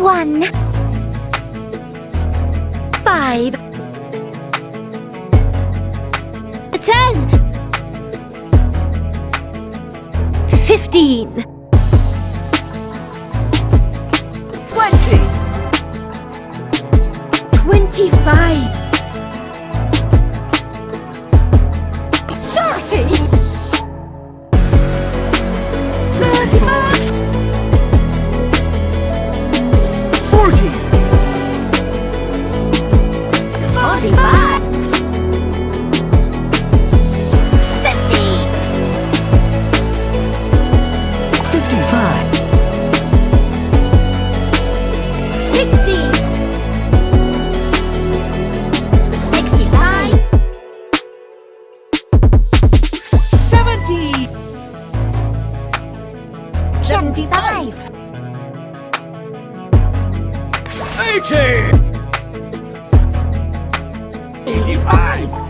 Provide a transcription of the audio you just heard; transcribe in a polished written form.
1, 5, 10, 15, 20, 25, 30, 35, 40, 45, 50, 55, 60, 65, 70, 75, 80, 85,